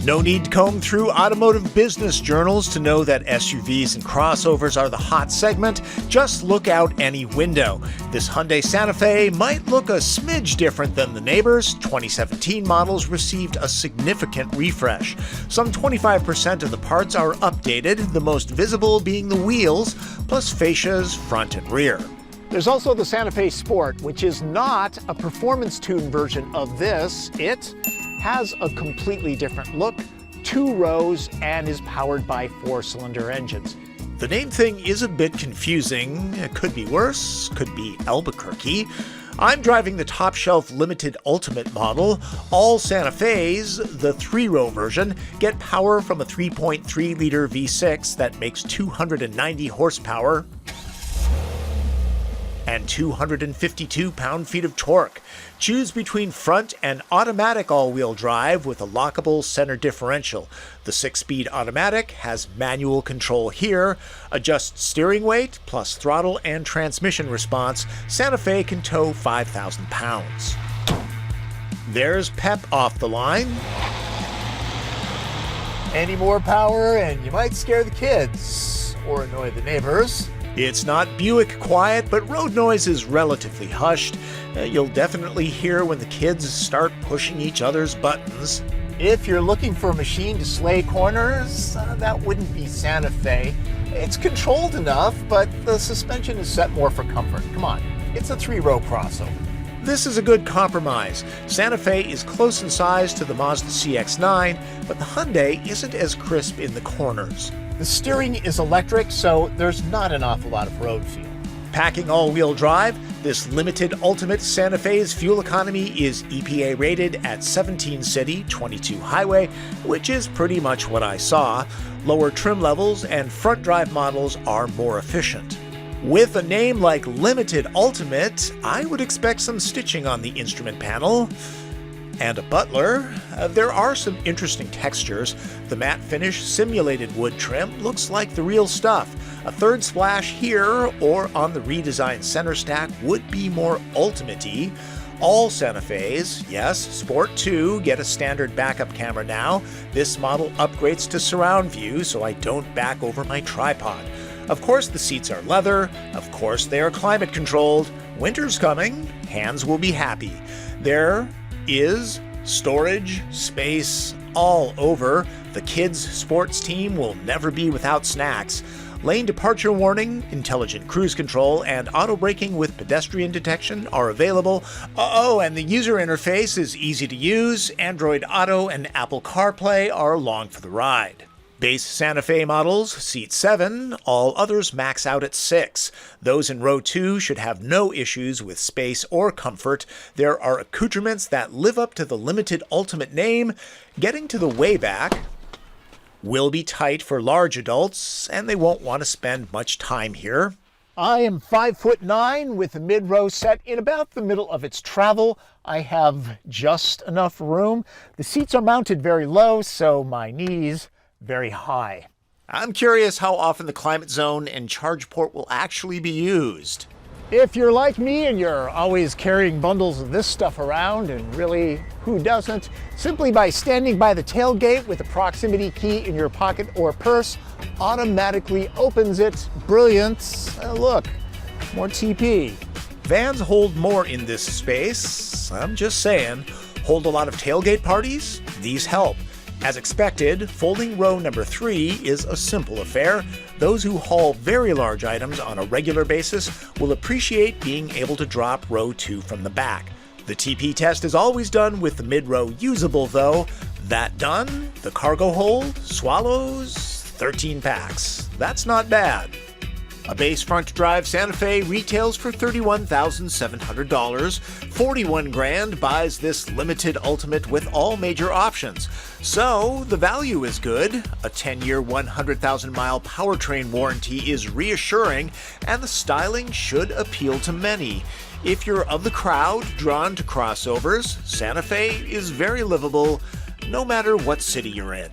No need to comb through automotive business journals to know that SUVs and crossovers are the hot segment. Just look out any window. This Hyundai Santa Fe might look a smidge different than the neighbors. 2017 models received a significant refresh. Some 25% of the parts are updated, the most visible being the wheels, plus fascias front and rear. There's also the Santa Fe Sport, which is not a performance-tuned version of this. It has a completely different look, 2 rows, and is powered by 4-cylinder engines. The name thing is a bit confusing. It could be worse, could be Albuquerque. I'm driving the top-shelf Limited Ultimate model. All Santa Fe's, the 3-row version, get power from a 3.3-liter V6 that makes 290 horsepower and 252 pound-feet of torque. Choose between front and automatic all-wheel drive with a lockable center differential. The 6-speed automatic has manual control here. Adjust steering weight plus throttle and transmission response. Santa Fe can tow 5,000 pounds. There's pep off the line. Any more power and you might scare the kids or annoy the neighbors. It's not Buick quiet, but road noise is relatively hushed. You'll definitely hear when the kids start pushing each other's buttons. If you're looking for a machine to slay corners, that wouldn't be Santa Fe. It's controlled enough, but the suspension is set more for comfort. Come on, it's a 3-row crossover. This is a good compromise. Santa Fe is close in size to the Mazda CX-9, but the Hyundai isn't as crisp in the corners. The steering is electric, so there's not an awful lot of road feel. Packing all-wheel drive, this Limited Ultimate Santa Fe's fuel economy is EPA rated at 17 city, 22 highway, which is pretty much what I saw. Lower trim levels and front drive models are more efficient. With a name like Limited Ultimate, I would expect some stitching on the instrument panel. And a butler. There are some interesting textures. The matte finish simulated wood trim looks like the real stuff. A third splash here or on the redesigned center stack would be more ultimate-y. All Santa Fe's, yes, Sport 2, get a standard backup camera now. This model upgrades to surround view so I don't back over my tripod. Of course the seats are leather. Of course they are climate controlled. Winter's coming. Hands will be happy. There is storage, space, all over. The kids' sports team will never be without snacks. Lane departure warning, intelligent cruise control, and auto braking with pedestrian detection are available. Oh, and the user interface is easy to use. Android Auto and Apple CarPlay are along for the ride. Base Santa Fe models seat 7, all others max out at 6. Those in row 2 should have no issues with space or comfort. There are accoutrements that live up to the Limited Ultimate name. Getting to the way back will be tight for large adults, and they won't want to spend much time here. I am 5'9" with the mid-row set in about the middle of its travel. I have just enough room. The seats are mounted very low, so my knees very high. I'm curious how often the climate zone and charge port will actually be used. If you're like me and you're always carrying bundles of this stuff around, and really, who doesn't, simply by standing by the tailgate with a proximity key in your pocket or purse, automatically opens it. Brilliant. Look, more TP. Vans hold more in this space. I'm just saying. Hold a lot of tailgate parties? These help. As expected, folding row number 3 is a simple affair. Those who haul very large items on a regular basis will appreciate being able to drop row 2 from the back. The TP test is always done with the mid-row usable though. That done, the cargo hold swallows 13 packs. That's not bad. A base front drive Santa Fe retails for $31,700. $41,000 buys this Limited Ultimate with all major options. So the value is good. A 10-year, 100,000-mile powertrain warranty is reassuring, and the styling should appeal to many. If you're of the crowd drawn to crossovers, Santa Fe is very livable no matter what city you're in.